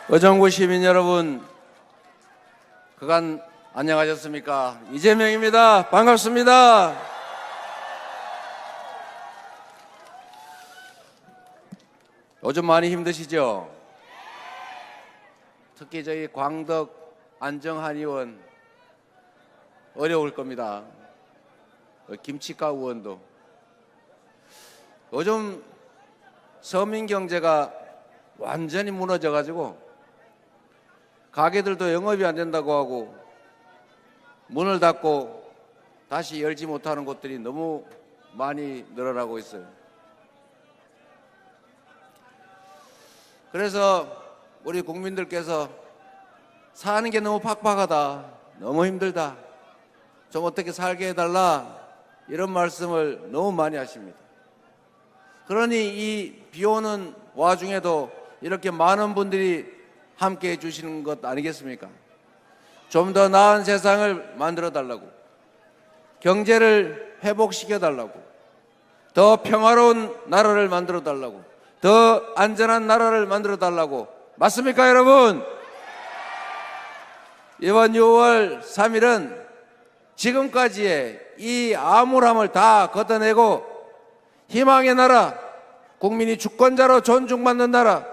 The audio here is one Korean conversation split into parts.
의정부 시민 여러분, 그간 안녕하셨습니까? 이재명입니다. 반갑습니다. 요즘 많이 힘드시죠? 특히 저희 광덕 안정한 의원 어려울 겁니다. 김치과 의원도. 요즘 서민 경제가 완전히 무너져가지고 가게들도 영업이 안 된다고 하고 문을 닫고 다시 열지 못하는 곳들이 너무 많이 늘어나고 있어요. 그래서 우리 국민들께서 사는 게 너무 팍팍하다, 너무 힘들다, 좀 어떻게 살게 해달라, 이런 말씀을 너무 많이 하십니다. 그러니 이 비 오는 와중에도 이렇게 많은 분들이 함께 해주시는 것 아니겠습니까? 좀 더 나은 세상을 만들어 달라고, 경제를 회복시켜 달라고, 더 평화로운 나라를 만들어 달라고, 더 안전한 나라를 만들어 달라고. 맞습니까, 여러분? 이번 6월 3일은 지금까지의 이 암울함을 다 걷어내고 희망의 나라, 국민이 주권자로 존중받는 나라,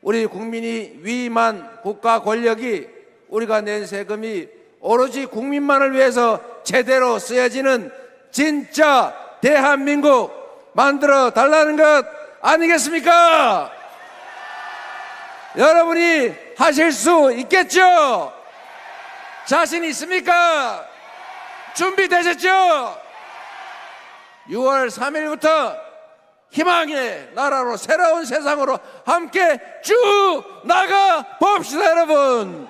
우리 국민이 위임한 국가 권력이, 우리가 낸 세금이 오로지 국민만을 위해서 제대로 쓰여지는 진짜 대한민국 만들어 달라는 것 아니겠습니까? 여러분이 하실 수 있겠죠? 자신 있습니까? 준비되셨죠? 6월 3일부터 희망의 나라로, 새로운 세상으로 함께 쭉 나가 봅시다, 여러분.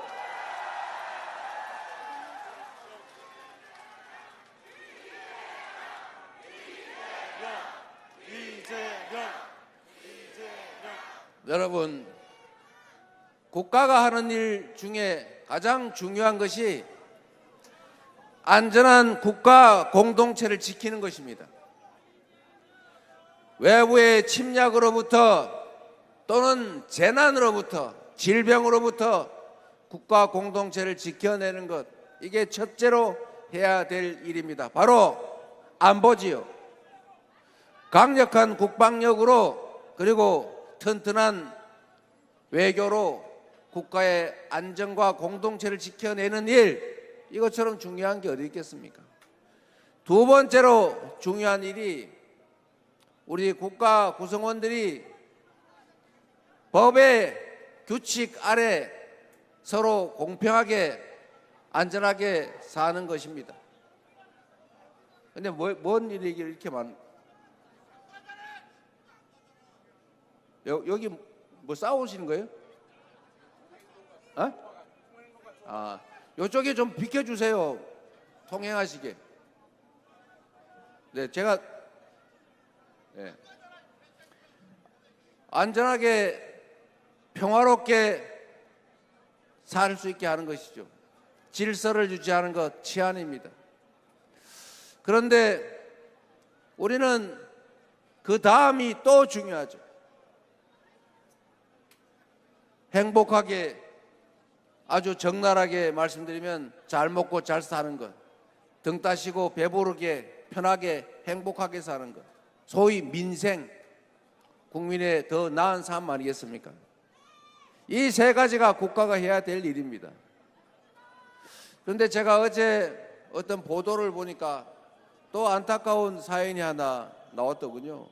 여러분, 국가가 하는 일 중에 가장 중요한 것이 안전한 국가 공동체를 지키는 것입니다. 외부의 침략으로부터 또는 재난으로부터, 질병으로부터 국가 공동체를 지켜내는 것, 이게 첫째로 해야 될 일입니다. 바로 안보지요. 강력한 국방력으로, 그리고 튼튼한 외교로 국가의 안정과 공동체를 지켜내는 일, 이것처럼 중요한 게 어디 있겠습니까? 두 번째로 중요한 일이 우리 국가 구성원들이 법의 규칙 아래 서로 공평하게 안전하게 사는 것입니다. 근데 뭔 일이 이렇게 여기 뭐 싸우시는 거예요? 어? 이쪽에 좀 비켜주세요. 통행하시게. 네, 제가 안전하게 평화롭게 살 수 있게 하는 것이죠. 질서를 유지하는 것, 치안입니다. 그런데 우리는 그 다음이 또 중요하죠. 행복하게, 아주 적나라하게 말씀드리면 잘 먹고 잘 사는 것, 등 따시고 배부르게 편하게 행복하게 사는 것, 소위 민생, 국민의 더 나은 삶 아니겠습니까? 이 세 가지가 국가가 해야 될 일입니다. 그런데 제가 어제 어떤 보도를 보니까 또 안타까운 사연이 하나 나왔더군요.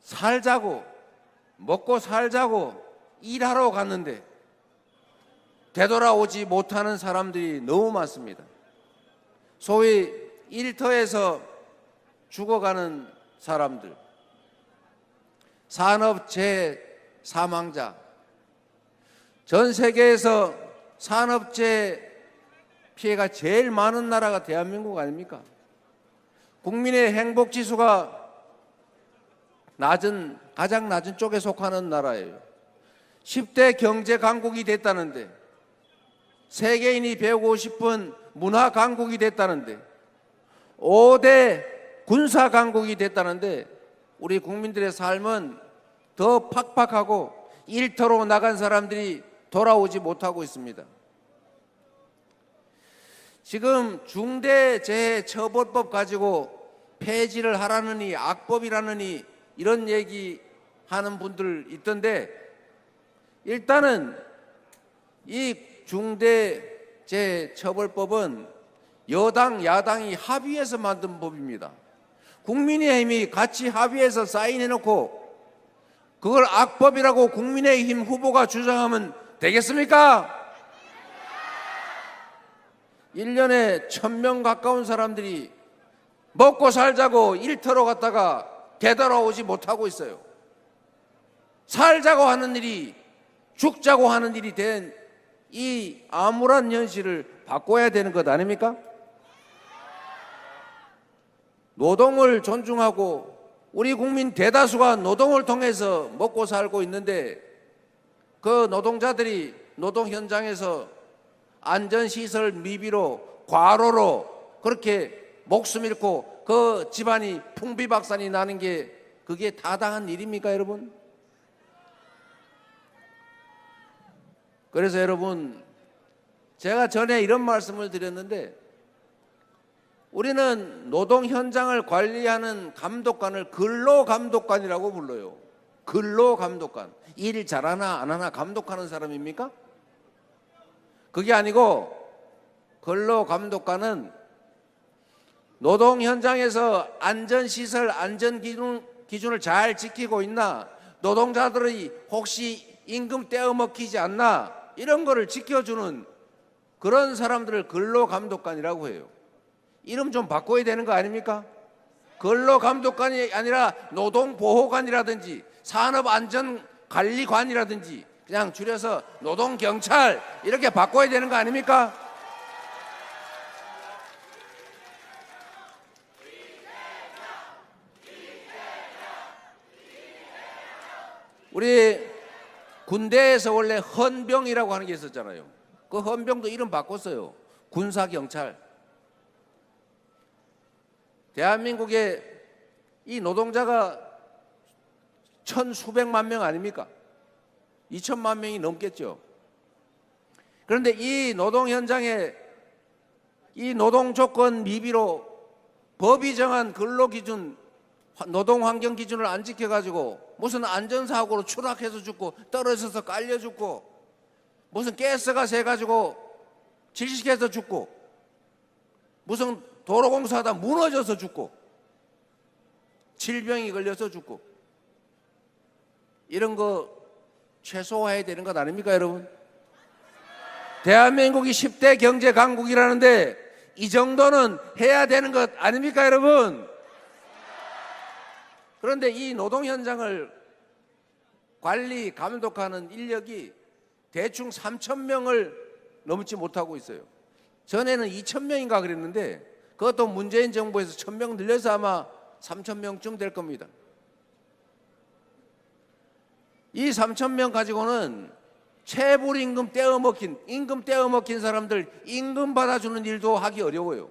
살자고, 먹고 살자고 일하러 갔는데 되돌아오지 못하는 사람들이 너무 많습니다. 소위 일터에서 죽어가는 사람들, 산업재해 사망자, 전 세계에서 산업재해 피해가 제일 많은 나라가 대한민국 아닙니까? 국민의 행복지수가 가장 낮은 쪽에 속하는 나라예요. 10대 경제 강국이 됐다는데, 세계인이 배우고 싶은 문화 강국이 됐다는데, 5대 군사 강국이 됐다는데, 우리 국민들의 삶은 더 팍팍하고 일터로 나간 사람들이 돌아오지 못하고 있습니다. 지금 중대재해처벌법 가지고 폐지를 하라느니 악법이라느니 이런 얘기하는 분들 있던데, 일단은 이 중대재해처벌법은 여당 야당이 합의해서 만든 법입니다. 국민의힘이 같이 합의해서 사인해놓고 그걸 악법이라고 국민의힘 후보가 주장하면 되겠습니까? 1년에 1000명 가까운 사람들이 먹고 살자고 일터로 갔다가 되돌아오지 못하고 있어요. 살자고 하는 일이 죽자고 하는 일이 된 이 암울한 현실을 바꿔야 되는 것 아닙니까? 노동을 존중하고 우리 국민 대다수가 노동을 통해서 먹고 살고 있는데, 그 노동자들이 노동 현장에서 안전시설 미비로 과로로 그렇게 목숨 잃고 그 집안이 풍비박산이 나는 게 그게 타당한 일입니까, 여러분? 그래서 여러분, 제가 전에 이런 말씀을 드렸는데, 우리는 노동 현장을 관리하는 감독관을 근로감독관이라고 불러요. 근로감독관. 일 잘하나 안 하나 감독하는 사람입니까? 그게 아니고, 근로감독관은 노동 현장에서 안전시설, 안전기준을 잘 지키고 있나, 노동자들이 혹시 임금 떼어먹히지 않나, 이런 거를 지켜주는 그런 사람들을 근로감독관이라고 해요. 이름 좀 바꿔야 되는 거 아닙니까? 근로감독관이 아니라 노동보호관이라든지 산업안전관리관이라든지 그냥 줄여서 노동경찰 이렇게 바꿔야 되는 거 아닙니까? 우리 군대에서 원래 헌병이라고 하는 게 있었잖아요. 그 헌병도 이름 바꿨어요. 군사경찰. 대한민국에 이 노동자가 천수백만 명 아닙니까? 2천만 명이 넘겠죠. 그런데 이 노동 현장에 이 노동 조건 미비로 법이 정한 근로기준, 노동환경기준을 안 지켜가지고 무슨 안전사고로 추락해서 죽고 떨어져서 깔려 죽고 무슨 가스가 새가지고 질식해서 죽고 무슨 도로공사하다 무너져서 죽고 질병이 걸려서 죽고 이런 거 최소화해야 되는 것 아닙니까, 여러분? 대한민국이 10대 경제 강국이라는데 이 정도는 해야 되는 것 아닙니까, 여러분? 그런데 이 노동 현장을 관리, 감독하는 인력이 대충 3,000명을 넘지 못하고 있어요. 전에는 2,000명인가 그랬는데 그것도 문재인 정부에서 1,000명 늘려서 아마 3,000명쯤 될 겁니다. 이 3,000명 가지고는 체불임금 떼어먹힌, 임금 떼어먹힌 사람들 임금 받아주는 일도 하기 어려워요.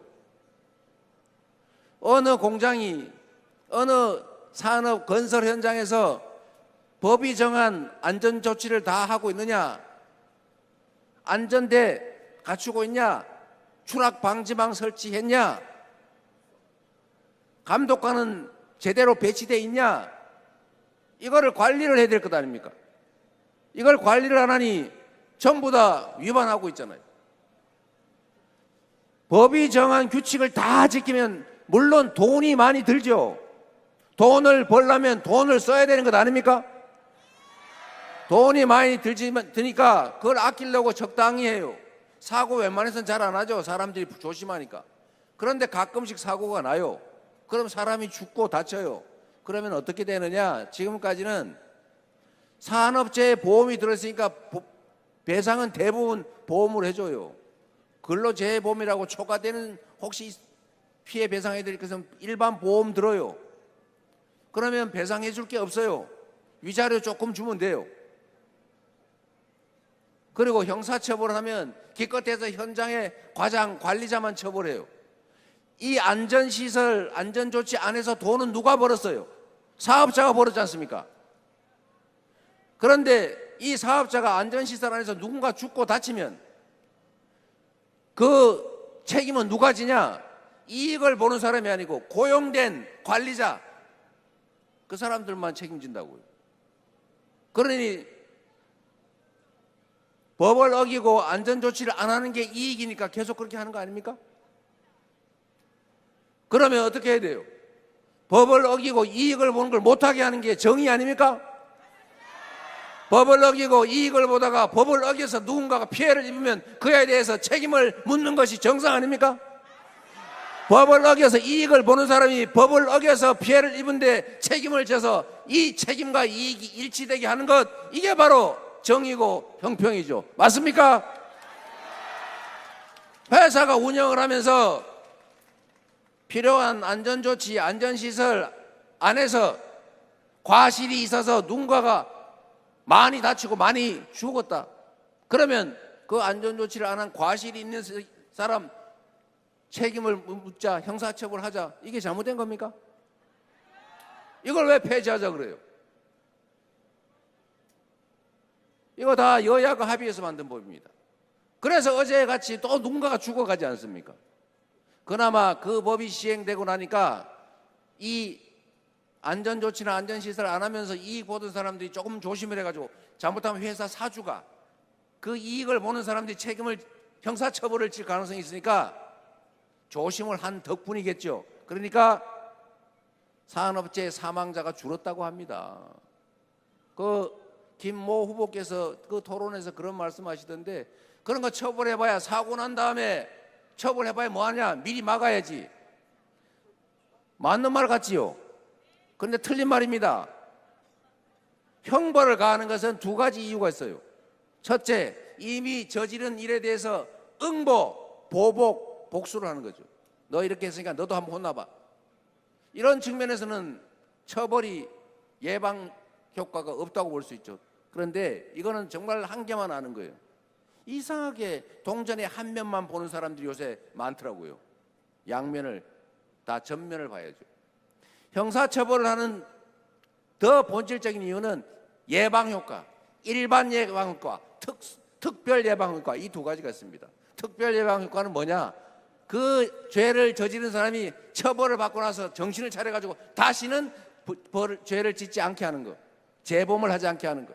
어느 공장이, 어느 산업 건설 현장에서 법이 정한 안전조치를 다 하고 있느냐, 안전대 갖추고 있냐, 추락방지망 설치했냐, 감독관은 제대로 배치되어 있냐, 이거를 관리를 해야 될 것 아닙니까? 이걸 관리를 안 하니 전부 다 위반하고 있잖아요. 법이 정한 규칙을 다 지키면 물론 돈이 많이 들죠. 돈을 벌려면 돈을 써야 되는 것 아닙니까? 돈이 많이 드니까 그걸 아끼려고 적당히 해요. 사고 웬만해서는 잘 안 하죠. 사람들이 조심하니까. 그런데 가끔씩 사고가 나요. 그럼 사람이 죽고 다쳐요. 그러면 어떻게 되느냐? 지금까지는 산업재해 보험이 들어있으니까 배상은 대부분 보험으로 해줘요. 근로재해보험이라고 초과되는 혹시 피해 배상해 드릴 것은 일반 보험 들어요. 그러면 배상해 줄 게 없어요. 위자료 조금 주면 돼요. 그리고 형사처벌을 하면 기껏해서 현장의 과장, 관리자만 처벌해요. 이 안전시설, 안전조치 안에서 돈은 누가 벌었어요? 사업자가 벌었지 않습니까? 그런데 이 사업자가 안전시설 안에서 누군가 죽고 다치면 그 책임은 누가 지냐? 이익을 보는 사람이 아니고 고용된 관리자, 그 사람들만 책임진다고요. 그러니 법을 어기고 안전조치를 안 하는 게 이익이니까 계속 그렇게 하는 거 아닙니까? 그러면 어떻게 해야 돼요? 법을 어기고 이익을 보는 걸 못하게 하는 게 정의 아닙니까? 법을 어기고 이익을 보다가 법을 어겨서 누군가가 피해를 입으면 그에 대해서 책임을 묻는 것이 정상 아닙니까? 법을 어겨서 이익을 보는 사람이 법을 어겨서 피해를 입은데 책임을 져서 이 책임과 이익이 일치되게 하는 것, 이게 바로 정의고 형평이죠. 맞습니까? 회사가 운영을 하면서 필요한 안전조치, 안전시설 안에서 과실이 있어서 누군가가 많이 다치고 많이 죽었다. 그러면 그 안전조치를 안 한 과실이 있는 사람 책임을 묻자, 형사처벌하자. 이게 잘못된 겁니까? 이걸 왜 폐지하자 그래요? 이거 다 여야가 합의해서 만든 법입니다. 그래서 어제 같이 또 누군가가 죽어가지 않습니까? 그나마 그 법이 시행되고 나니까 이 안전조치나 안전시설 안 하면서 이익 보던 사람들이 조금 조심을 해가지고 잘못하면 회사 사주가 그 이익을 보는 사람들이 책임을, 형사처벌을 질 가능성이 있으니까 조심을 한 덕분이겠죠. 그러니까 산업재해 사망자가 줄었다고 합니다. 그 김모 후보께서 그 토론에서 그런 말씀하시던데, 그런 거 처벌해봐야, 사고 난 다음에 처벌해봐야 뭐하냐, 미리 막아야지. 맞는 말 같지요? 그런데 틀린 말입니다. 형벌을 가하는 것은 두 가지 이유가 있어요. 첫째, 이미 저지른 일에 대해서 응보, 보복, 복수를 하는 거죠. 너 이렇게 했으니까 너도 한번 혼나봐. 이런 측면에서는 처벌이 예방 효과가 없다고 볼 수 있죠. 그런데 이거는 정말 한계만 아는 거예요. 이상하게 동전의 한 면만 보는 사람들이 요새 많더라고요. 양면을, 다 전면을 봐야죠. 형사처벌을 하는 더 본질적인 이유는 예방효과, 일반 예방효과, 특별 예방효과, 이 두 가지가 있습니다. 특별 예방효과는 뭐냐? 그 죄를 저지른 사람이 처벌을 받고 나서 정신을 차려가지고 다시는 죄를 짓지 않게 하는 것, 재범을 하지 않게 하는 것.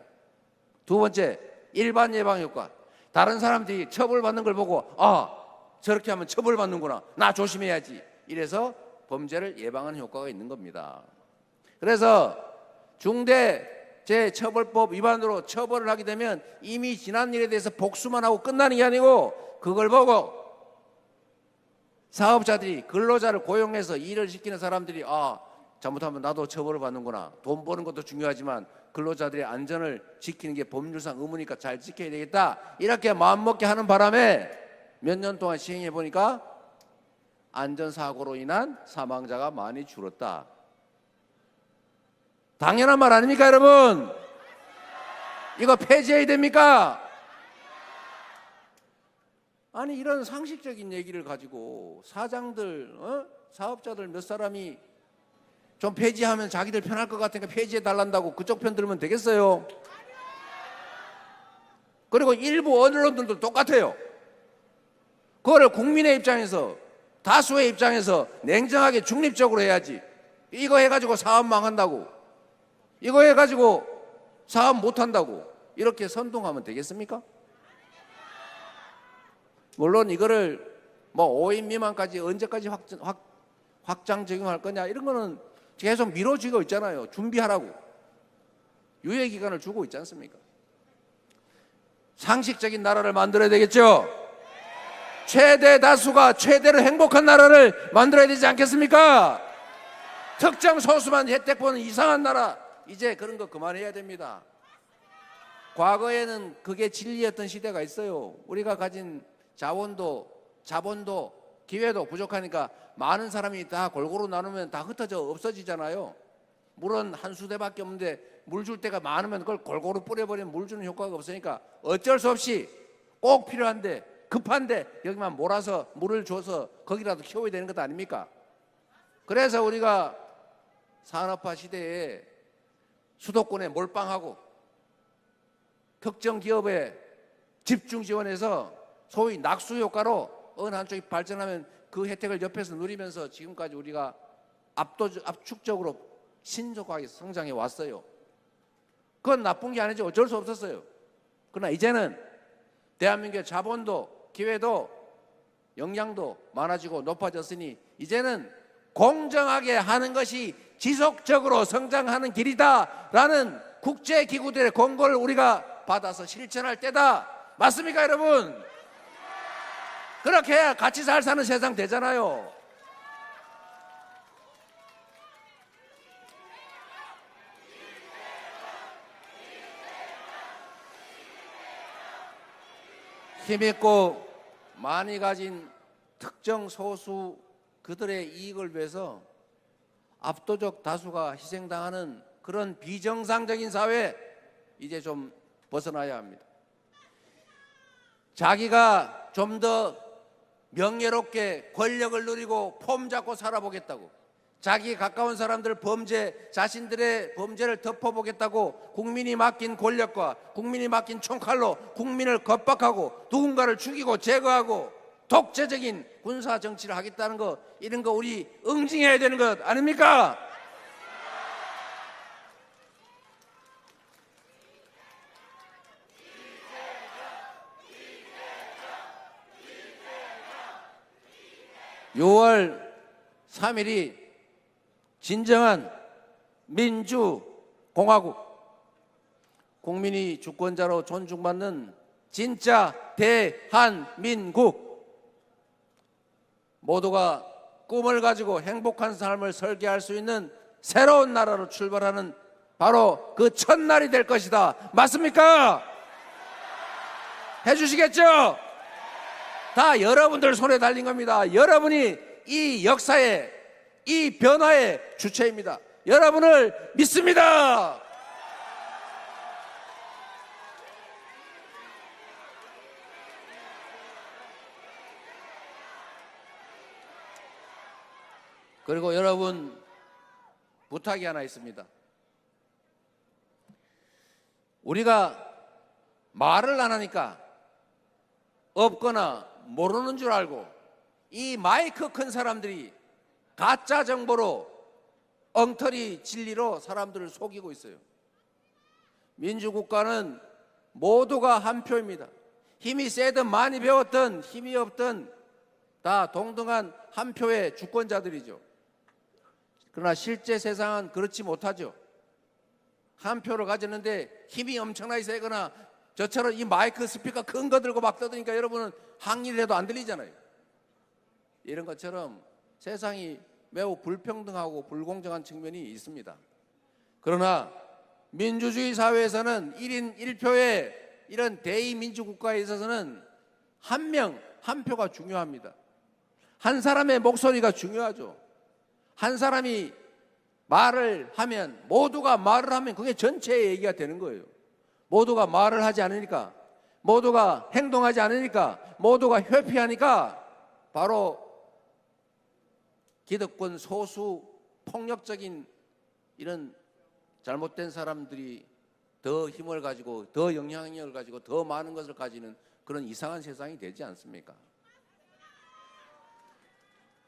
두 번째, 일반 예방효과. 다른 사람들이 처벌받는 걸 보고, 아, 저렇게 하면 처벌받는구나, 나 조심해야지, 이래서 범죄를 예방하는 효과가 있는 겁니다. 그래서 중대재해처벌법 위반으로 처벌을 하게 되면 이미 지난 일에 대해서 복수만 하고 끝나는 게 아니고, 그걸 보고 사업자들이, 근로자를 고용해서 일을 시키는 사람들이, 아, 잘못하면 나도 처벌을 받는구나, 돈 버는 것도 중요하지만 근로자들의 안전을 지키는 게 법률상 의무니까 잘 지켜야 되겠다, 이렇게 마음먹게 하는 바람에 몇 년 동안 시행해 보니까 안전사고로 인한 사망자가 많이 줄었다. 당연한 말 아닙니까, 여러분? 이거 폐지해야 됩니까? 아니, 이런 상식적인 얘기를 가지고 사장들, 사업자들 몇 사람이 좀 폐지하면 자기들 편할 것 같으니까 폐지해 달란다고 그쪽 편 들으면 되겠어요? 그리고 일부 언론들도 똑같아요. 그거를 국민의 입장에서, 다수의 입장에서 냉정하게 중립적으로 해야지. 이거 해가지고 사업 망한다고, 이거 해가지고 사업 못한다고 이렇게 선동하면 되겠습니까? 물론 이거를 뭐 5인 미만까지 언제까지 확장 적용할 거냐, 이런 거는 계속 미뤄지고 있잖아요. 준비하라고 유예기간을 주고 있지 않습니까? 상식적인 나라를 만들어야 되겠죠. 최대 다수가 최대로 행복한 나라를 만들어야 되지 않겠습니까? 특정 소수만 혜택 보는 이상한 나라, 이제 그런 거 그만해야 됩니다. 과거에는 그게 진리였던 시대가 있어요. 우리가 가진 자본도 기회도 부족하니까 많은 사람이 다 골고루 나누면 다 흩어져 없어지잖아요. 물은 한 수대밖에 없는데 물 줄 때가 많으면 그걸 골고루 뿌려버리면 물 주는 효과가 없으니까 어쩔 수 없이 꼭 필요한데, 급한데 여기만 몰아서 물을 줘서 거기라도 키워야 되는 것 아닙니까? 그래서 우리가 산업화 시대에 수도권에 몰빵하고 특정 기업에 집중 지원해서 소위 낙수 효과로 어느 한쪽이 발전하면 그 혜택을 옆에서 누리면서 지금까지 우리가 압축적으로 신속하게 성장해 왔어요. 그건 나쁜 게 아니죠. 어쩔 수 없었어요. 그러나 이제는 대한민국의 자본도 기회도 역량도 많아지고 높아졌으니 이제는 공정하게 하는 것이 지속적으로 성장하는 길이다라는 국제기구들의 권고를 우리가 받아서 실천할 때다. 맞습니까, 여러분? 그렇게 해야 같이 잘 사는 세상 되잖아요. 힘있고 많이 가진 특정 소수 그들의 이익을 위해서 압도적 다수가 희생당하는 그런 비정상적인 사회, 이제 좀 벗어나야 합니다. 자기가 좀 더 명예롭게 권력을 누리고 폼 잡고 살아보겠다고, 자기에 가까운 사람들 자신들의 범죄를 덮어보겠다고 국민이 맡긴 권력과 국민이 맡긴 총칼로 국민을 겁박하고 누군가를 죽이고 제거하고 독재적인 군사 정치를 하겠다는 거, 이런 거 우리 응징해야 되는 것 아닙니까? (6월 3일이) 진정한 민주공화국, 국민이 주권자로 존중받는 진짜 대한민국, 모두가 꿈을 가지고 행복한 삶을 설계할 수 있는 새로운 나라로 출발하는 바로 그 첫날이 될 것이다. 맞습니까? 해주시겠죠? 다 여러분들 손에 달린 겁니다. 여러분이 이 역사의, 이 변화의 주체입니다. 여러분을 믿습니다. 그리고 여러분, 부탁이 하나 있습니다. 우리가 말을 안 하니까 없거나 모르는 줄 알고 이 마이크 큰 사람들이 가짜 정보로, 엉터리 진리로 사람들을 속이고 있어요. 민주국가는 모두가 한 표입니다. 힘이 세든 많이 배웠든 힘이 없든 다 동등한 한 표의 주권자들이죠. 그러나 실제 세상은 그렇지 못하죠. 한 표를 가졌는데 힘이 엄청나게 세거나 저처럼 이 마이크 스피커 큰 거 들고 막 떠드니까 여러분은 항의를 해도 안 들리잖아요. 이런 것처럼 세상이 매우 불평등하고 불공정한 측면이 있습니다. 그러나 민주주의 사회에서는 1인 1표의 이런 대의민주국가에 있어서는 한 명, 한 표가 중요합니다. 한 사람의 목소리가 중요하죠. 한 사람이 말을 하면, 모두가 말을 하면 그게 전체의 얘기가 되는 거예요. 모두가 말을 하지 않으니까, 모두가 행동하지 않으니까, 모두가 회피하니까 바로 기득권 소수 폭력적인 이런 잘못된 사람들이 더 힘을 가지고, 더 영향력을 가지고, 더 많은 것을 가지는 그런 이상한 세상이 되지 않습니까?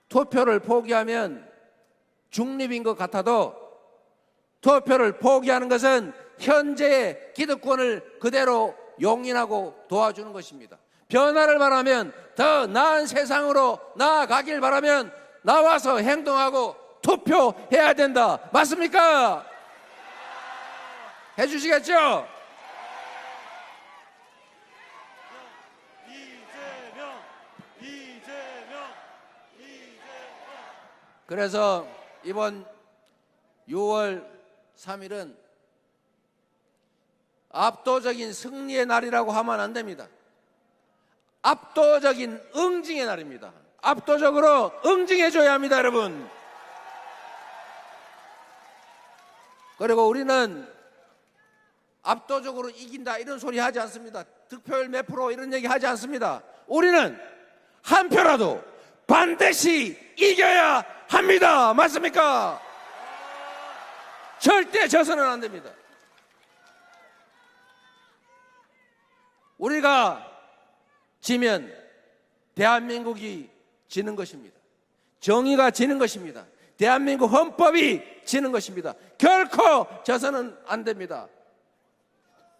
투표를 포기하면 중립인 것 같아도 투표를 포기하는 것은 현재의 기득권을 그대로 용인하고 도와주는 것입니다. 변화를 바라면, 더 나은 세상으로 나아가길 바라면 나와서 행동하고 투표해야 된다. 맞습니까? 해주시겠죠? 그래서 이번 6월 3일은 압도적인 승리의 날이라고 하면 안 됩니다. 압도적인 응징의 날입니다. 압도적으로 응징해줘야 합니다, 여러분. 그리고 우리는 압도적으로 이긴다 이런 소리 하지 않습니다. 득표율 몇 프로 이런 얘기 하지 않습니다. 우리는 한 표라도 반드시 이겨야 합니다. 맞습니까? 절대 져서는 안 됩니다. 우리가 지면 대한민국이 지는 것입니다. 정의가 지는 것입니다. 대한민국 헌법이 지는 것입니다. 결코 져서는 안 됩니다.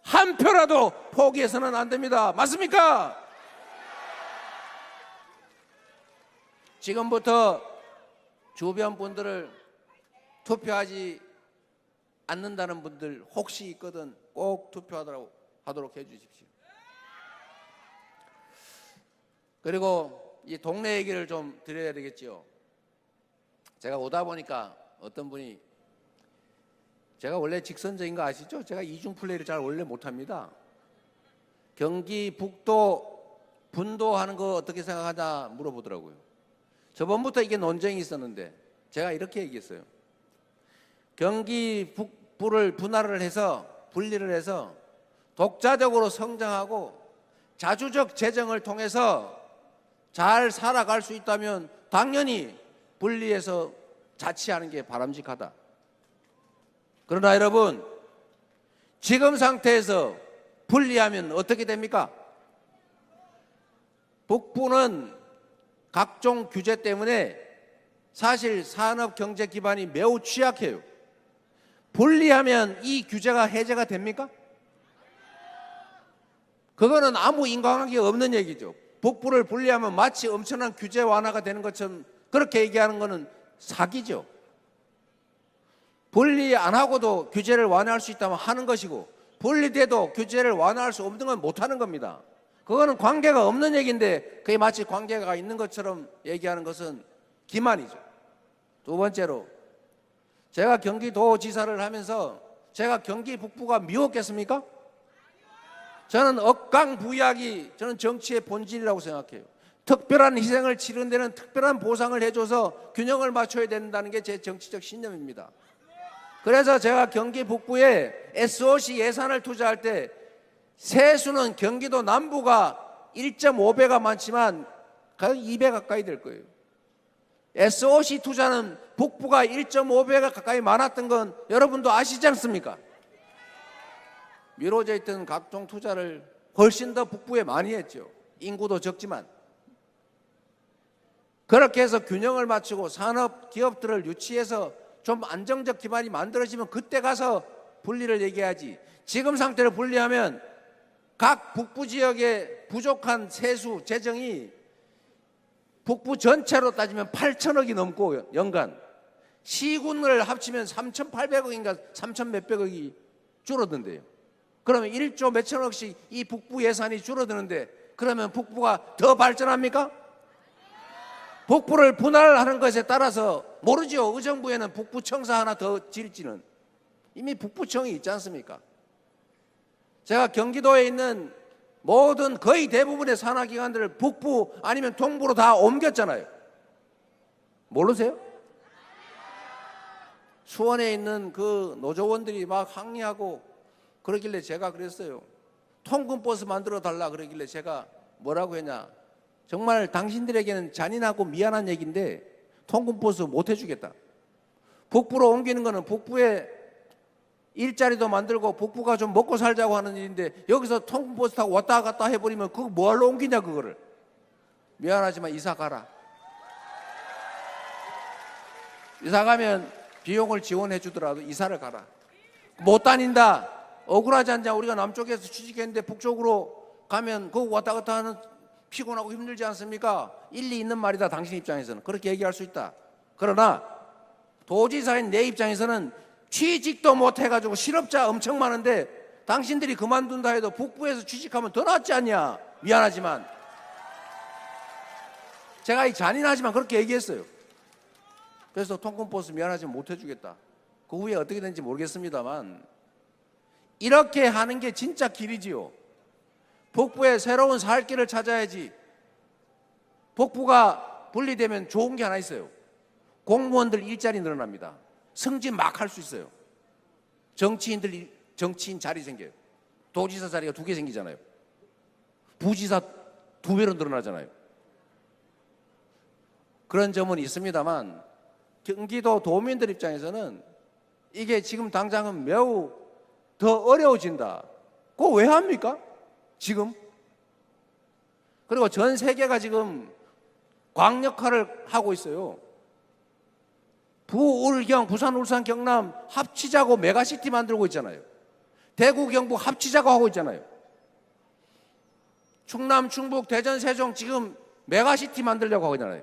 한 표라도 포기해서는 안 됩니다. 맞습니까? 지금부터 주변 분들을 투표하지 않는다는 분들 혹시 있거든 꼭 투표하도록 해주십시오. 그리고 이 동네 얘기를 좀 드려야 되겠죠. 제가 오다 보니까 어떤 분이, 제가 원래 직선적인 거 아시죠? 제가 이중 플레이를 잘 원래 못합니다. 경기 북도 분도하는 거 어떻게 생각하냐 물어보더라고요. 저번부터 이게 논쟁이 있었는데 제가 이렇게 얘기했어요. 경기 북부를 분할을 해서 분리를 해서 독자적으로 성장하고 자주적 재정을 통해서 잘 살아갈 수 있다면 당연히 분리해서 자치하는 게 바람직하다. 그러나 여러분, 지금 상태에서 분리하면 어떻게 됩니까? 북부는 각종 규제 때문에 사실 산업 경제 기반이 매우 취약해요. 분리하면 이 규제가 해제가 됩니까? 그거는 아무 인과관계 없는 얘기죠. 북부를 분리하면 마치 엄청난 규제 완화가 되는 것처럼 그렇게 얘기하는 것은 사기죠. 분리 안 하고도 규제를 완화할 수 있다면 하는 것이고, 분리돼도 규제를 완화할 수 없는 건 못하는 겁니다. 그거는 관계가 없는 얘기인데 그게 마치 관계가 있는 것처럼 얘기하는 것은 기만이죠. 두 번째로, 제가 경기도지사를 하면서 제가 경기 북부가 미웠겠습니까? 저는 억강부약이 저는 정치의 본질이라고 생각해요. 특별한 희생을 치른 데는 특별한 보상을 해줘서 균형을 맞춰야 된다는 게 제 정치적 신념입니다. 그래서 제가 경기 북부에 SOC 예산을 투자할 때 세수는 경기도 남부가 1.5배가 많지만 거의 2배 가까이 될 거예요. SOC 투자는 북부가 1.5배가 가까이 많았던 건 여러분도 아시지 않습니까? 미뤄져 있던 각종 투자를 훨씬 더 북부에 많이 했죠. 인구도 적지만. 그렇게 해서 균형을 맞추고 산업 기업들을 유치해서 좀 안정적 기반이 만들어지면 그때 가서 분리를 얘기하지. 지금 상태로 분리하면 각 북부 지역의 부족한 세수 재정이 북부 전체로 따지면 8천억이 넘고 연간 시군을 합치면 3,800억인가 3천 몇백억이 줄어든대요. 그러면 1조 몇천억씩 이 북부 예산이 줄어드는데 그러면 북부가 더 발전합니까? 북부를 분할하는 것에 따라서 모르죠. 의정부에는 북부청사 하나 더 지을지는. 이미 북부청이 있지 않습니까? 제가 경기도에 있는 모든 거의 대부분의 산하기관들을 북부 아니면 동부로 다 옮겼잖아요. 모르세요? 수원에 있는 그 노조원들이 막 항의하고 그러길래 제가 그랬어요. 통근버스 만들어 달라 그러길래 제가 뭐라고 했냐. 정말 당신들에게는 잔인하고 미안한 얘기인데 통근버스 못 해주겠다. 북부로 옮기는 거는 북부에 일자리도 만들고 북부가 좀 먹고 살자고 하는 일인데 여기서 통근버스 타고 왔다 갔다 해버리면 그거 뭐하러 옮기냐 그거를. 미안하지만 이사 가라. 이사 가면 비용을 지원해 주더라도 이사를 가라. 못 다닌다. 억울하지 않냐. 우리가 남쪽에서 취직했는데 북쪽으로 가면 그거 왔다 갔다 하는 피곤하고 힘들지 않습니까? 일리 있는 말이다. 당신 입장에서는 그렇게 얘기할 수 있다. 그러나 도지사인 내 입장에서는 취직도 못 해가지고 실업자 엄청 많은데 당신들이 그만둔다 해도 북부에서 취직하면 더 낫지 않냐. 미안하지만 제가 이 잔인하지만 그렇게 얘기했어요. 그래서 통근버스 미안하지만 못 해주겠다. 그 후에 어떻게 된지 모르겠습니다만 이렇게 하는 게 진짜 길이지요. 북부에 새로운 살 길을 찾아야지. 북부가 분리되면 좋은 게 하나 있어요. 공무원들 일자리 늘어납니다. 승진 막 할 수 있어요. 정치인 자리 생겨요. 도지사 자리가 2개 생기잖아요. 부지사 2배로 늘어나잖아요. 그런 점은 있습니다만 경기도 도민들 입장에서는 이게 지금 당장은 매우 더 어려워진다. 그거 왜 합니까? 지금 그리고 전 세계가 지금 광 역할을 하고 있어요. 부울경, 부산, 울산, 경남 합치자고 메가시티 만들고 있잖아요. 대구, 경북 합치자고 하고 있잖아요. 충남, 충북, 대전, 세종 지금 메가시티 만들려고 하고 있잖아요.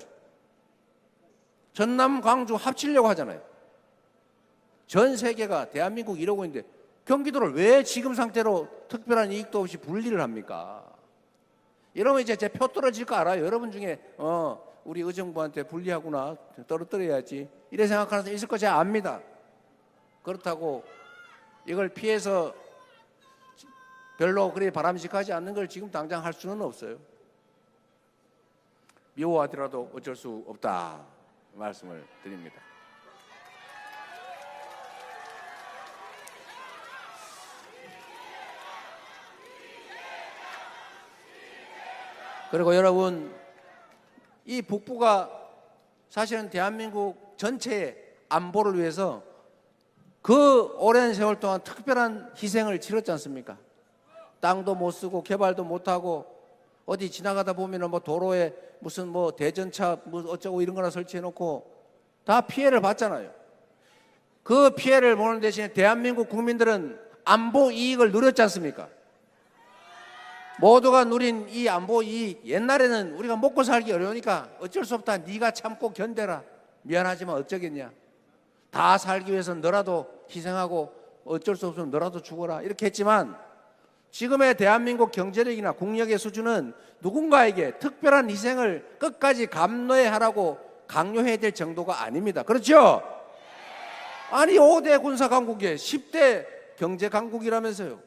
전남, 광주 합치려고 하잖아요. 전 세계가 대한민국 이러고 있는데 경기도를 왜 지금 상태로 특별한 이익도 없이 분리를 합니까? 이러면 이제 제 표 떨어질 거 알아요. 여러분 중에 우리 의정부한테 불리하구나, 떨어뜨려야지 이래 생각하는 사람 있을 거 제가 압니다. 그렇다고 이걸 피해서 별로 그리 바람직하지 않는 걸 지금 당장 할 수는 없어요. 미워하더라도 어쩔 수 없다 말씀을 드립니다. 그리고 여러분, 이 북부가 사실은 대한민국 전체의 안보를 위해서 그 오랜 세월 동안 특별한 희생을 치렀지 않습니까? 땅도 못 쓰고 개발도 못 하고 어디 지나가다 보면은 뭐 도로에 무슨 뭐 대전차 뭐 어쩌고 이런 거나 설치해 놓고 다 피해를 봤잖아요. 그 피해를 보는 대신에 대한민국 국민들은 안보 이익을 누렸지 않습니까? 모두가 누린 이 안보 이익, 옛날에는 우리가 먹고 살기 어려우니까 어쩔 수 없다, 네가 참고 견뎌라, 미안하지만 어쩌겠냐, 다 살기 위해서 너라도 희생하고 어쩔 수 없으면 너라도 죽어라 이렇게 했지만 지금의 대한민국 경제력이나 국력의 수준은 누군가에게 특별한 희생을 끝까지 감내해야 하라고 강요해야 될 정도가 아닙니다. 그렇죠? 아니 5대 군사강국에 10대 경제강국이라면서요.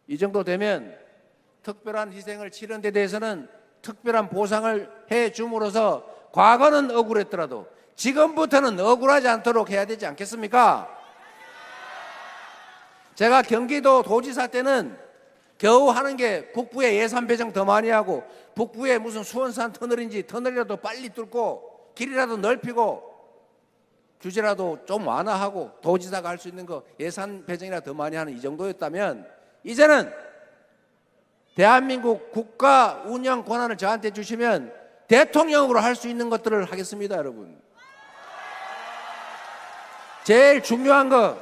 이 정도 되면 특별한 희생을 치른 데 대해서는 특별한 보상을 해 줌으로써 과거는 억울했더라도 지금부터는 억울하지 않도록 해야 되지 않겠습니까? 제가 경기도 도지사 때는 겨우 하는 게 북부에 예산 배정 더 많이 하고 북부에 무슨 수원산 터널인지 터널이라도 빨리 뚫고 길이라도 넓히고 규제라도 좀 완화하고 도지사가 할 수 있는 거 예산 배정이라 더 많이 하는 이 정도였다면 이제는 대한민국 국가 운영 권한을 저한테 주시면 대통령으로 할 수 있는 것들을 하겠습니다, 여러분. 제일 중요한 거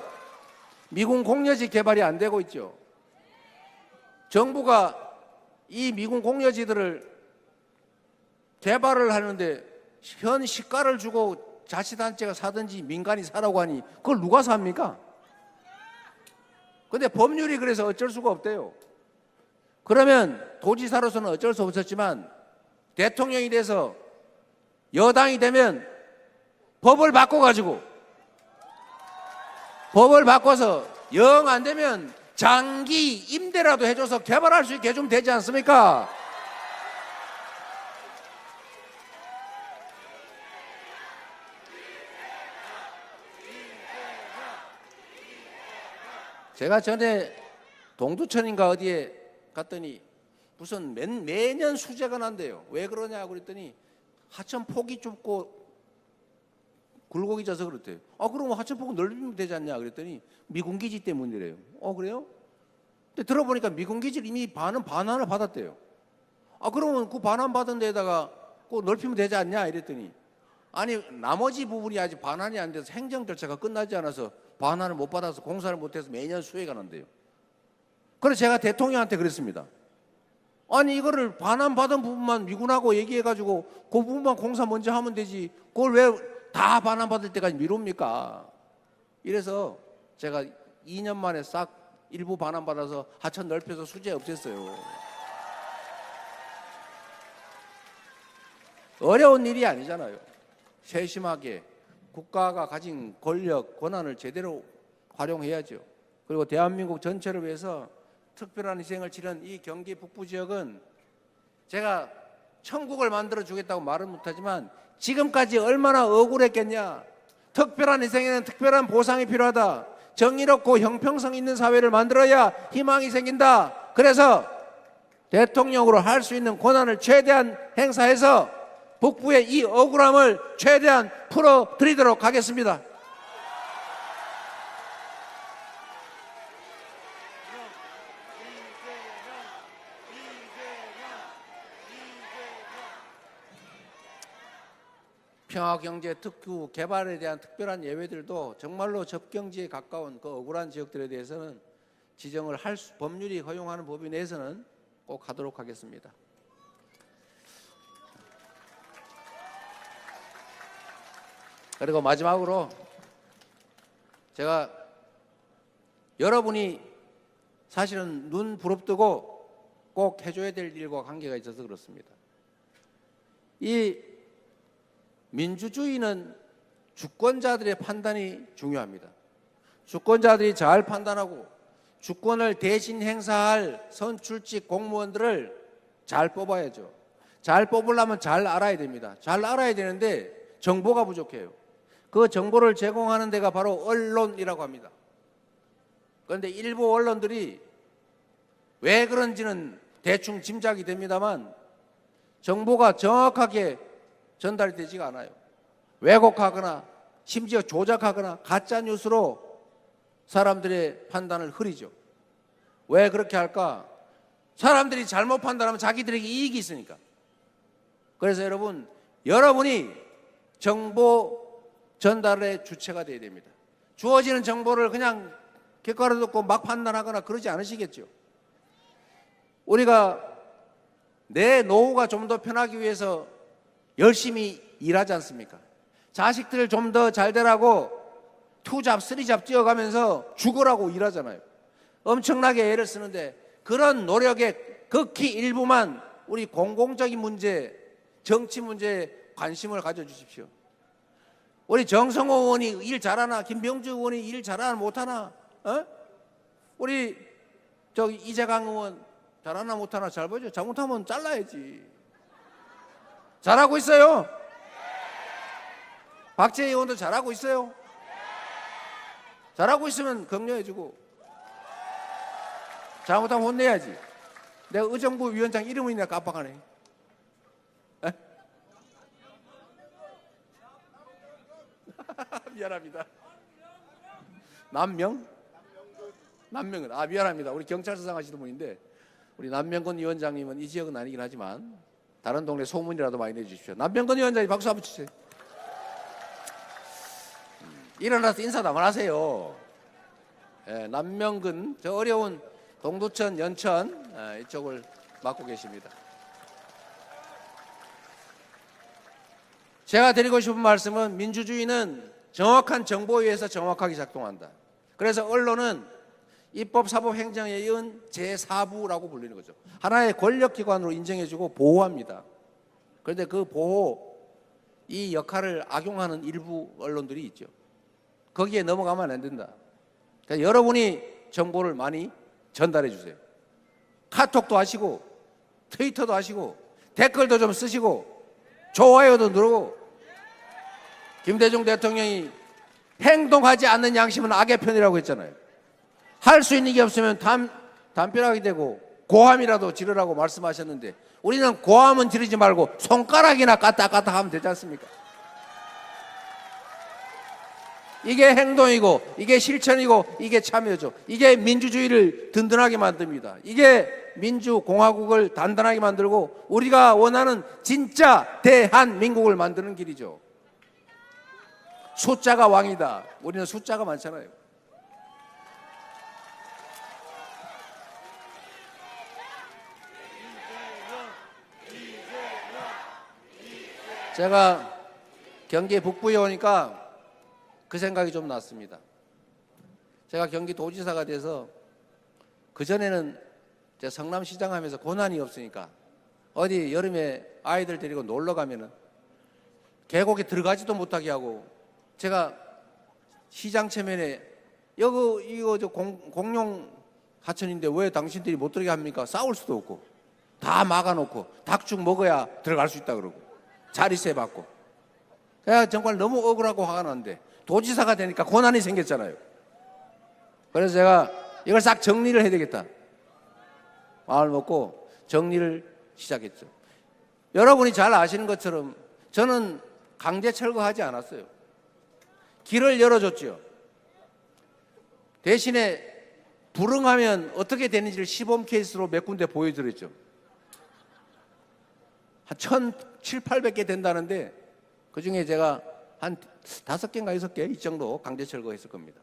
미군 공여지 개발이 안 되고 있죠. 정부가 이 미군 공여지들을 개발을 하는데 현 시가를 주고 자치단체가 사든지 민간이 사라고 하니 그걸 누가 삽니까? 근데 법률이 그래서 어쩔 수가 없대요. 그러면 도지사로서는 어쩔 수 없었지만 대통령이 돼서 여당이 되면 법을 바꿔가지고 법을 바꿔서 영 안 되면 장기 임대라도 해줘서 개발할 수 있게 해주면 되지 않습니까? 제가 전에 동두천인가 어디에 갔더니 무슨 매년 수재가 난대요. 왜 그러냐고 그랬더니 하천 폭이 좁고 굴곡이 져서 그렇대요. 그럼 하천 폭을 넓히면 되지 않냐 그랬더니 미군기지 때문이래요. 그래요? 근데 들어보니까 미군기지를 이미 반환을 받았대요. 그러면 그 반환 받은 데다가 그 넓히면 되지 않냐 이랬더니 아니 나머지 부분이 아직 반환이 안 돼서 행정 절차가 끝나지 않아서 반환을 못 받아서 공사를 못해서 매년 수해가 난대요. 그래서 제가 대통령한테 그랬습니다. 아니 이거를 반환 받은 부분만 미군하고 얘기해가지고 그 부분만 공사 먼저 하면 되지 그걸 왜 다 반환 받을 때까지 미룹니까? 이래서 제가 2년 만에 싹 일부 반환 받아서 하천 넓혀서 수재 없앴어요. 어려운 일이 아니잖아요. 세심하게 국가가 가진 권력, 권한을 제대로 활용해야죠. 그리고 대한민국 전체를 위해서 특별한 희생을 치른 이 경기 북부 지역은 제가 천국을 만들어 주겠다고 말은 못하지만 지금까지 얼마나 억울했겠냐. 특별한 희생에는 특별한 보상이 필요하다. 정의롭고 형평성 있는 사회를 만들어야 희망이 생긴다. 그래서 대통령으로 할 수 있는 권한을 최대한 행사해서 북부의 이 억울함을 최대한 풀어드리도록 하겠습니다. 평화경제특구 개발에 대한 특별한 예외들도 정말로 접경지에 가까운 그 억울한 지역들에 대해서는 지정을 법률이 허용하는 법인 내에서는 꼭 하도록 하겠습니다. 그리고 마지막으로 제가 여러분이 사실은 눈 부릅뜨고 꼭 해줘야 될 일과 관계가 있어서 그렇습니다. 이 민주주의는 주권자들의 판단이 중요합니다. 주권자들이 잘 판단하고 주권을 대신 행사할 선출직 공무원들을 잘 뽑아야죠. 잘 뽑으려면 잘 알아야 됩니다. 잘 알아야 되는데 정보가 부족해요. 그 정보를 제공하는 데가 바로 언론이라고 합니다. 그런데 일부 언론들이 왜 그런지는 대충 짐작이 됩니다만 정보가 정확하게 전달이 되지가 않아요. 왜곡하거나 심지어 조작하거나 가짜 뉴스로 사람들의 판단을 흐리죠. 왜 그렇게 할까? 사람들이 잘못 판단하면 자기들에게 이익이 있으니까. 그래서 여러분이 정보 전달의 주체가 되어야 됩니다. 주어지는 정보를 그냥 객관으로 듣고 막 판단하거나 그러지 않으시겠죠. 우리가 내 노후가 좀 더 편하기 위해서 열심히 일하지 않습니까? 자식들 좀 더 잘 되라고 투잡, 쓰리잡 뛰어가면서 죽으라고 일하잖아요. 엄청나게 애를 쓰는데 그런 노력의 극히 일부만 우리 공공적인 문제, 정치 문제에 관심을 가져주십시오. 우리 정성호 의원이 일 잘하나, 김병주 의원이 일 잘하나 못하나, 우리 이재강 의원 잘하나 못하나 잘 보죠. 잘못하면 잘라야지. 잘하고 있어요. 박재희 의원도 잘하고 있어요. 잘하고 있으면 격려해주고 잘못하면 혼내야지. 내가 의정부 위원장 이름이 내가 깜빡하네. 미안합니다. 남명근. 미안합니다. 우리 경찰서장 하시는 분인데 우리 남명근 위원장님은 이 지역은 아니긴 하지만 다른 동네 소문이라도 많이 내주십시오. 남명근 위원장님 박수 한번 주세요. 일어나서 인사도 한번 하세요. 남명근, 저 어려운 동두천, 연천 이쪽을 맡고 계십니다. 제가 드리고 싶은 말씀은 민주주의는 정확한 정보에 의해서 정확하게 작동한다. 그래서 언론은 입법, 사법, 행정에 이은 제4부라고 불리는 거죠. 하나의 권력기관으로 인정해주고 보호합니다. 그런데 그 보호, 이 역할을 악용하는 일부 언론들이 있죠. 거기에 넘어가면 안 된다. 그러니까 여러분이 정보를 많이 전달해 주세요. 카톡도 하시고 트위터도 하시고 댓글도 좀 쓰시고 좋아요도 누르고. 김대중 대통령이 행동하지 않는 양심은 악의 편이라고 했잖아요. 할 수 있는 게 없으면 담벼락이 되고 고함이라도 지르라고 말씀하셨는데 우리는 고함은 지르지 말고 손가락이나 까딱까딱 하면 되지 않습니까? 이게 행동이고 이게 실천이고 이게 참여죠. 이게 민주주의를 든든하게 만듭니다. 이게 민주공화국을 단단하게 만들고 우리가 원하는 진짜 대한민국을 만드는 길이죠. 숫자가 왕이다. 우리는 숫자가 많잖아요. 제가 경기 북부에 오니까 그 생각이 좀 났습니다. 제가 경기도지사가 돼서 그전에는 성남시장 하면서 고난이 없으니까 어디 여름에 아이들 데리고 놀러 가면은 계곡에 들어가지도 못하게 하고 제가 시장 체면에 이거 공용 하천인데 왜 당신들이 못 들어게 합니까? 싸울 수도 없고 다 막아놓고 닭죽 먹어야 들어갈 수 있다 그러고 자리세 받고 그냥 정말 너무 억울하고 화가 나는데 도지사가 되니까 고난이 생겼잖아요. 그래서 제가 이걸 싹 정리를 해야 되겠다 마음을 먹고 정리를 시작했죠. 여러분이 잘 아시는 것처럼 저는 강제 철거하지 않았어요. 길을 열어줬죠. 대신에 불응하면 어떻게 되는지를 시범 케이스로 몇 군데 보여드렸죠. 한 1,700, 800개 된다는데 그중에 제가 한 5개인가 6개 이 정도 강제 철거했을 겁니다.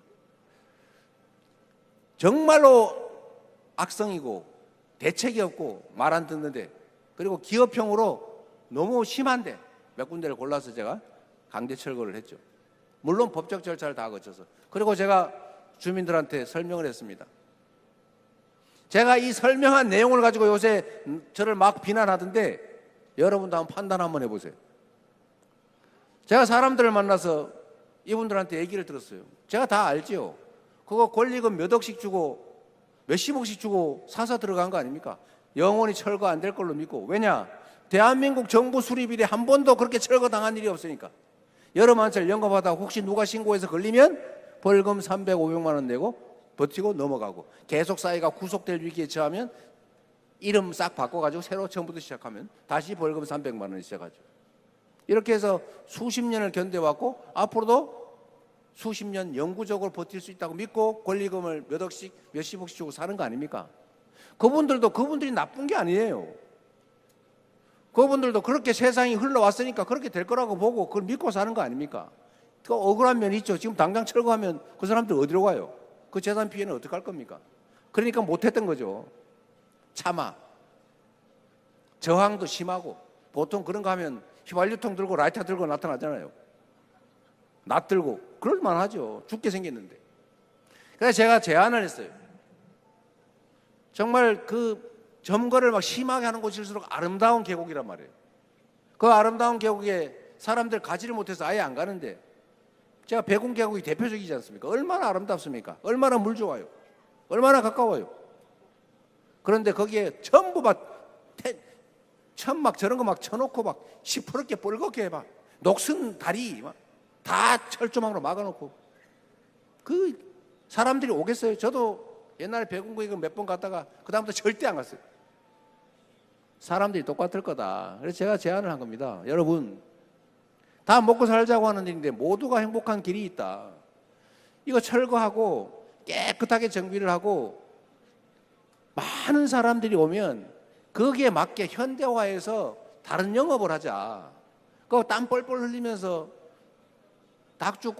정말로 악성이고 대책이 없고 말 안 듣는데, 그리고 기업형으로 너무 심한데 몇 군데를 골라서 제가 강제 철거를 했죠. 물론 법적 절차를 다 거쳐서. 그리고 제가 주민들한테 설명을 했습니다. 제가 이 설명한 내용을 가지고 요새 저를 막 비난하던데 여러분도 한번 판단 한번 해보세요. 제가 사람들을 만나서 이분들한테 얘기를 들었어요. 제가 다 알지요. 그거 권리금 몇 억씩 주고 몇십억씩 주고 사서 들어간 거 아닙니까? 영원히 철거 안 될 걸로 믿고. 왜냐? 대한민국 정부 수립 이래 한 번도 그렇게 철거당한 일이 없으니까. 여름한철 영업하다가 혹시 누가 신고해서 걸리면 벌금 300, 500만 원 내고 버티고 넘어가고, 계속 사회가 구속될 위기에 처하면 이름 싹 바꿔가지고 새로 처음부터 시작하면 다시 벌금 300만 원을 시작하죠. 이렇게 해서 수십 년을 견뎌왔고 앞으로도 수십 년 영구적으로 버틸 수 있다고 믿고 권리금을 몇 억씩 몇십억씩 주고 사는 거 아닙니까? 그분들이 나쁜 게 아니에요. 그분들도 그렇게 세상이 흘러왔으니까 그렇게 될 거라고 보고 그걸 믿고 사는 거 아닙니까? 그 억울한 면이 있죠. 지금 당장 철거하면 그 사람들 어디로 가요? 그 재산 피해는 어떻게 할 겁니까? 그러니까 못했던 거죠. 참아. 저항도 심하고. 보통 그런 거 하면 휘발유통 들고 라이터 들고 나타나잖아요. 낫 들고. 그럴만 하죠. 죽게 생겼는데. 그래서 제가 제안을 했어요. 정말 그 점거를 막 심하게 하는 곳일수록 아름다운 계곡이란 말이에요. 그 아름다운 계곡에 사람들 가지를 못해서 아예 안 가는데, 제가 백운 계곡이 대표적이지 않습니까? 얼마나 아름답습니까? 얼마나 물 좋아요? 얼마나 가까워요? 그런데 거기에 전부 막 저런 거 막 쳐놓고 막 시퍼렇게 뻘겋게 해봐. 녹슨 다리 막 다 철조망으로 막아놓고. 그 사람들이 오겠어요? 저도 옛날에 백운구이그 몇 번 갔다가 그 다음부터 절대 안 갔어요. 사람들이 똑같을 거다. 그래서 제가 제안을 한 겁니다. 여러분, 다 먹고 살자고 하는 일인데 모두가 행복한 길이 있다. 이거 철거하고 깨끗하게 정비를 하고 많은 사람들이 오면 거기에 맞게 현대화해서 다른 영업을 하자. 그거 땀 뻘뻘 흘리면서 닭죽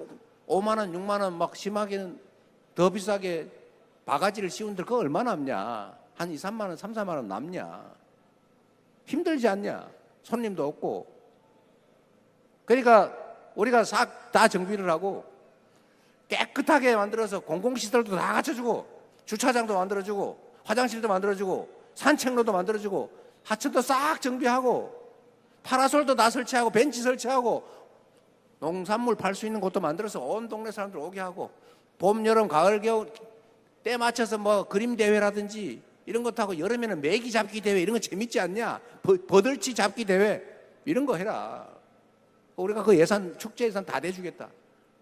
5만 원, 6만 원 막 심하게는 더 비싸게 바가지를 씌운들 그거 얼마 남냐? 한 2, 3만 원, 3, 4만 원 남냐? 힘들지 않냐? 손님도 없고. 그러니까 우리가 싹 다 정비를 하고 깨끗하게 만들어서 공공시설도 다 갖춰주고 주차장도 만들어주고 화장실도 만들어주고 산책로도 만들어주고 하천도 싹 정비하고 파라솔도 다 설치하고 벤치 설치하고 농산물 팔 수 있는 곳도 만들어서 온 동네 사람들 오게 하고 봄, 여름, 가을, 겨울 때 맞춰서 뭐 그림 대회라든지 이런 것도 하고 여름에는 메기 잡기 대회 이런 거 재밌지 않냐? 버들치 잡기 대회 이런 거 해라. 우리가 그 예산 축제 예산 다 내주겠다.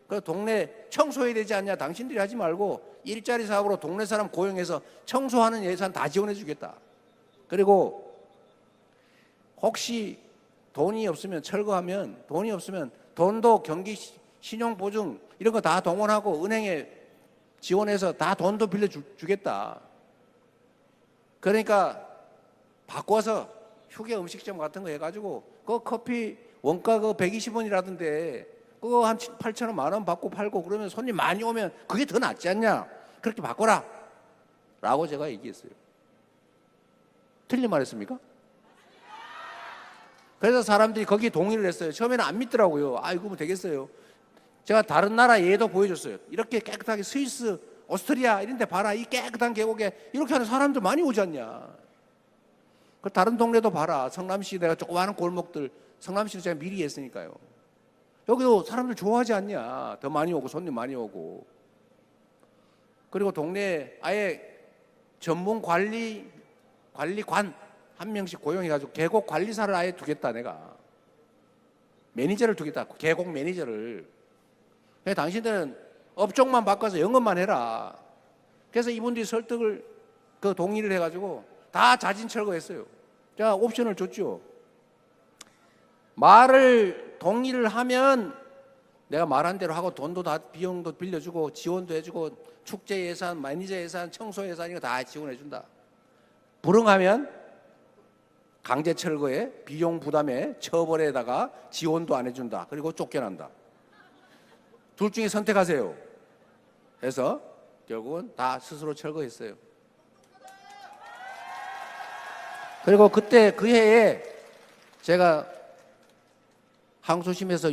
그 동네 청소해야 되지 않냐? 당신들이 하지 말고 일자리 사업으로 동네 사람 고용해서 청소하는 예산 다 지원해 주겠다. 그리고 혹시 돈이 없으면 철거하면 돈이 없으면 돈도 경기 신용보증 이런 거 다 동원하고 은행에 지원해서 다 돈도 빌려주겠다. 그러니까 바꿔서 휴게 음식점 같은 거 해가지고 그 커피 원가 그 120원이라던데 그거 한 8,000원 만 원 받고 팔고 그러면 손님 많이 오면 그게 더 낫지 않냐? 그렇게 바꿔라 라고 제가 얘기했어요. 틀린 말 했습니까? 그래서 사람들이 거기에 동의를 했어요. 처음에는 안 믿더라고요. 이거 뭐 되겠어요. 제가 다른 나라 예도 보여줬어요. 이렇게 깨끗하게 스위스, 오스트리아 이런 데 봐라. 이 깨끗한 계곡에 이렇게 하는 사람들 많이 오지 않냐. 그 다른 동네도 봐라. 성남시 내가 조그마한 골목들, 성남시는 제가 미리 했으니까요. 여기도 사람들 좋아하지 않냐. 더 많이 오고 손님 많이 오고. 그리고 동네에 아예 전문 관리관 한 명씩 고용해가지고 계곡 관리사를 아예 두겠다. 내가 매니저를 두겠다. 계곡 매니저를. 그래서 당신들은 업종만 바꿔서 영업만 해라. 그래서 이분들이 설득을 그 동의를 해가지고 다 자진 철거했어요. 제가 옵션을 줬죠. 말을 동의를 하면 내가 말한 대로 하고 돈도 다 비용도 빌려주고 지원도 해주고 축제 예산, 매니저 예산, 청소 예산 이거 다 지원해준다. 불응하면 강제 철거에 비용 부담에 처벌에다가 지원도 안 해준다. 그리고 쫓겨난다. 둘 중에 선택하세요. 해서 결국은 다 스스로 철거했어요. 그리고 그때 그 해에 제가 항소심에서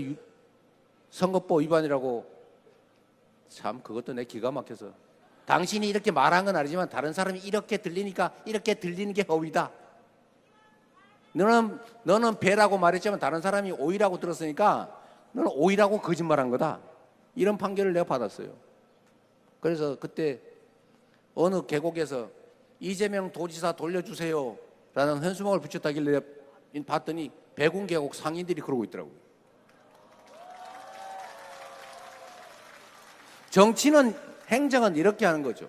선거법 위반이라고, 참 그것도 내 기가 막혀서, 당신이 이렇게 말한 건 아니지만 다른 사람이 이렇게 들리니까 이렇게 들리는 게 허위다. 너는 배라고 말했지만 다른 사람이 오이라고 들었으니까 너는 오이라고 거짓말한 거다. 이런 판결을 내가 받았어요. 그래서 그때 어느 계곡에서 이재명 도지사 돌려주세요 라는 현수막을 붙였다길래 봤더니 백운 계곡 상인들이 그러고 있더라고요. 정치는, 행정은 이렇게 하는 거죠.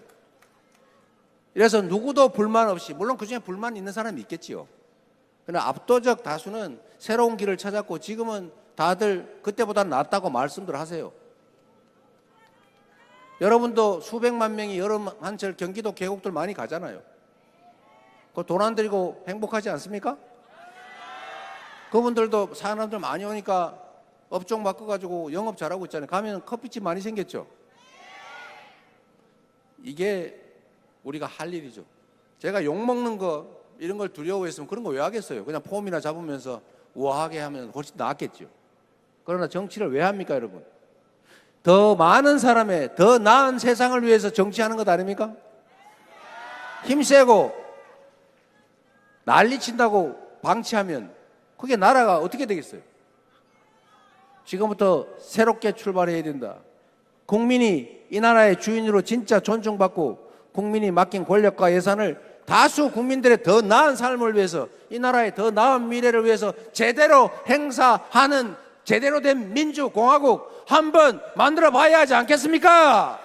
그래서 누구도 불만 없이, 물론 그중에 불만 있는 사람이 있겠지요. 그러나 압도적 다수는 새로운 길을 찾았고 지금은 다들 그때보다 낫다고 말씀들 하세요. 여러분도 수백만 명이 여름 한철 경기도 계곡들 많이 가잖아요. 그 돈 안 들이고 행복하지 않습니까? 그분들도 사람들 많이 오니까 업종 바꿔가지고 영업 잘하고 있잖아요. 가면 커피집 많이 생겼죠. 이게 우리가 할 일이죠. 제가 욕먹는 거 이런 걸 두려워했으면 그런 거 왜 하겠어요? 그냥 폼이나 잡으면서 우아하게 하면 훨씬 나았겠죠. 그러나 정치를 왜 합니까, 여러분? 더 많은 사람의 더 나은 세상을 위해서 정치하는 것 아닙니까? 힘세고 난리친다고 방치하면 그게 나라가 어떻게 되겠어요? 지금부터 새롭게 출발해야 된다. 국민이 이 나라의 주인으로 진짜 존중받고 국민이 맡긴 권력과 예산을 다수 국민들의 더 나은 삶을 위해서, 이 나라의 더 나은 미래를 위해서 제대로 행사하는 제대로 된 민주공화국 한번 만들어 봐야 하지 않겠습니까?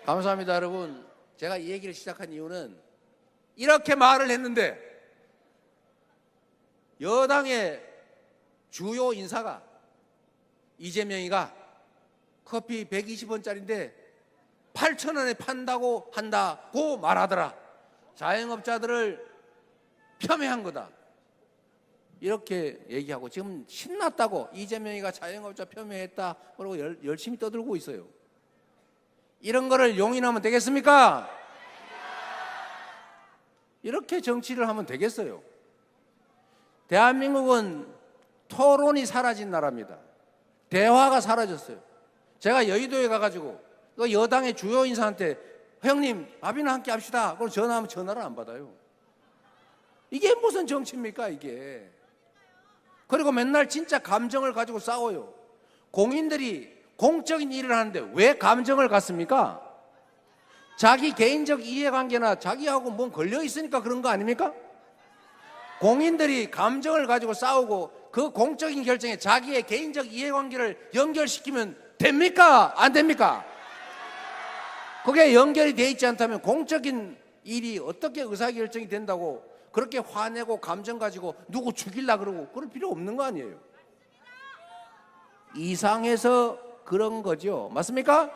감사합니다, 여러분. 제가 이 얘기를 시작한 이유는 이렇게 말을 했는데 여당의 주요 인사가 이재명이가 커피 120원짜리인데 8,000원에 판다고 한다고 말하더라. 자영업자들을 폄훼한 거다. 이렇게 얘기하고 지금 신났다고 이재명이가 자영업자 폄훼했다 그러고 열심히 떠들고 있어요. 이런 거를 용인하면 되겠습니까? 이렇게 정치를 하면 되겠어요? 대한민국은 토론이 사라진 나라입니다. 대화가 사라졌어요. 제가 여의도에 가가지고 그 여당의 주요 인사한테 형님 밥이나 함께 합시다. 그럼 전화하면 전화를 안 받아요. 이게 무슨 정치입니까 이게? 그리고 맨날 진짜 감정을 가지고 싸워요. 공인들이 공적인 일을 하는데 왜 감정을 갖습니까? 자기 개인적 이해관계나 자기하고 뭔 걸려 있으니까 그런 거 아닙니까? 공인들이 감정을 가지고 싸우고 그 공적인 결정에 자기의 개인적 이해관계를 연결시키면 됩니까? 안 됩니까? 그게 연결이 돼 있지 않다면 공적인 일이 어떻게 의사결정이 된다고 그렇게 화내고 감정 가지고 누구 죽일라 그러고 그럴 필요 없는 거 아니에요? 이상해서 그런 거죠. 맞습니까?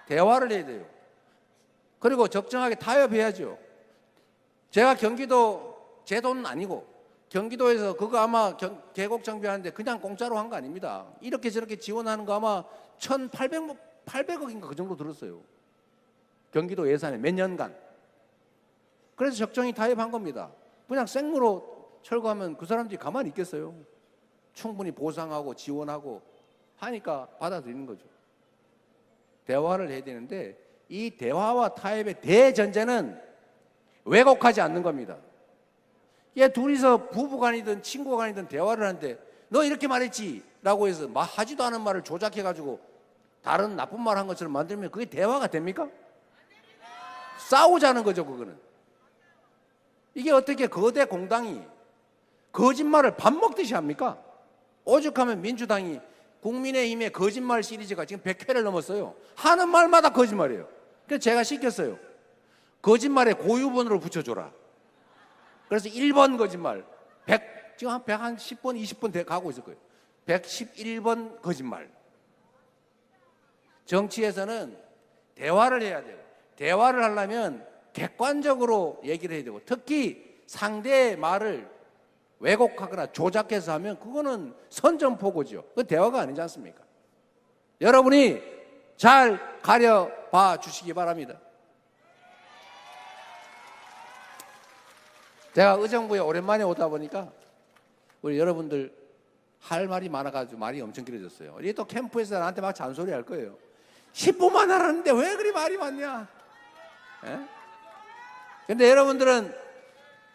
대화를 해야 돼요. 그리고 적정하게 타협해야죠. 제가 경기도 제 돈은 아니고 경기도에서 그거 아마 계곡 정비하는데 그냥 공짜로 한 거 아닙니다. 이렇게 저렇게 지원하는 거 아마 1,800억인가 그 정도 들었어요. 경기도 예산에 몇 년간. 그래서 적정히 타협한 겁니다. 그냥 생으로 철거하면 그 사람들이 가만히 있겠어요. 충분히 보상하고 지원하고 하니까 받아들이는 거죠. 대화를 해야 되는데 이 대화와 타협의 대전제는 왜곡하지 않는 겁니다. 얘 둘이서 부부간이든 친구간이든 대화를 하는데 너 이렇게 말했지 라고 해서 하지도 않은 말을 조작해가지고 다른 나쁜 말 한 것처럼 만들면 그게 대화가 됩니까? 싸우자는 거죠. 그거는. 이게 어떻게 거대 공당이 거짓말을 밥 먹듯이 합니까? 오죽하면 민주당이 국민의힘의 거짓말 시리즈가 지금 100회를 넘었어요. 하는 말마다 거짓말이에요. 그래서 제가 시켰어요. 거짓말에 고유번호를 붙여줘라. 그래서 1번 거짓말, 지금 한 110번, 20번 가고 있을 거예요. 111번 거짓말. 정치에서는 대화를 해야 돼요. 대화를 하려면 객관적으로 얘기를 해야 되고, 특히 상대의 말을 왜곡하거나 조작해서 하면 그거는 선전포고죠. 그 대화가 아니지 않습니까? 여러분이 잘 가려봐 주시기 바랍니다. 제가 의정부에 오랜만에 오다 보니까 우리 여러분들 할 말이 많아가지고 말이 엄청 길어졌어요. 이게 또 캠프에서 나한테 막 잔소리 할 거예요. 10분만 하라는데 왜 그리 말이 많냐? 근데 여러분들은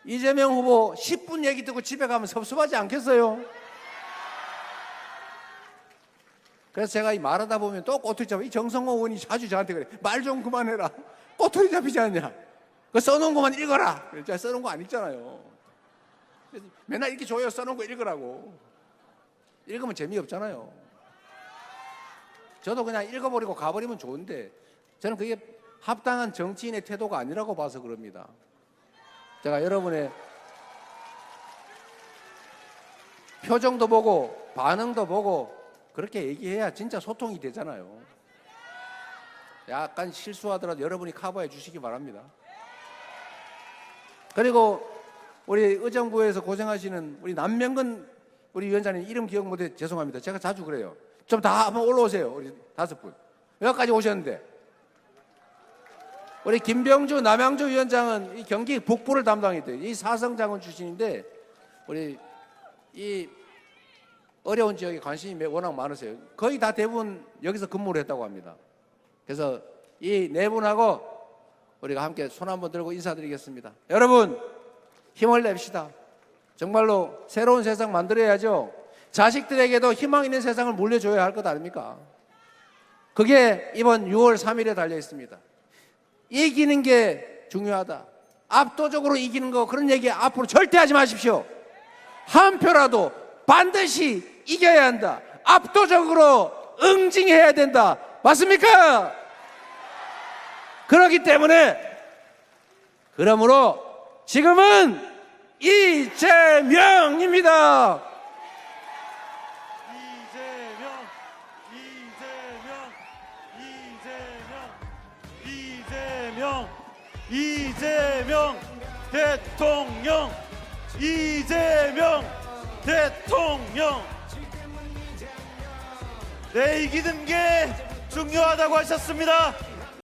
이재명 후보 10분 얘기 듣고 집에 가면 섭섭하지 않겠어요? 그래서 제가 이 말하다 보면 또 꼬투리 잡아. 이 정성호 의원이 자주 저한테 그래. 말 좀 그만해라. 꼬투리 잡히지 않냐? 그 써놓은 것만 읽어라. 제가 써놓은 거 안 읽잖아요. 그래서 맨날 이렇게 줘요. 써놓은 거 읽으라고. 읽으면 재미없잖아요. 저도 그냥 읽어버리고 가버리면 좋은데 저는 그게 합당한 정치인의 태도가 아니라고 봐서 그럽니다. 제가 여러분의 표정도 보고 반응도 보고 그렇게 얘기해야 진짜 소통이 되잖아요. 약간 실수하더라도 여러분이 커버해 주시기 바랍니다. 그리고 우리 의정부에서 고생하시는 우리 남명근 우리 위원장님 이름 기억 못해 죄송합니다. 제가 자주 그래요. 좀 다 한번 올라오세요. 우리 5분. 여기까지 오셨는데 우리 김병주 남양주 위원장은 이 경기 북부를 담당했대요. 이 사성장군 출신인데 우리 이 어려운 지역에 관심이 워낙 많으세요. 거의 다 대부분 여기서 근무를 했다고 합니다. 그래서 이 네 분하고 우리가 함께 손 한번 들고 인사드리겠습니다. 여러분 힘을 냅시다. 정말로 새로운 세상 만들어야죠. 자식들에게도 희망 있는 세상을 물려줘야 할 것 아닙니까? 그게 이번 6월 3일에 달려 있습니다. 이기는 게 중요하다. 압도적으로 이기는 거 그런 얘기 앞으로 절대 하지 마십시오. 한 표라도 반드시 이겨야 한다. 압도적으로 응징해야 된다. 맞습니까? 그렇기 때문에 그러므로 지금은 이재명입니다. 이재명 대통령, 이재명 대통령. 네, 이기는 게 중요하다고 하셨습니다.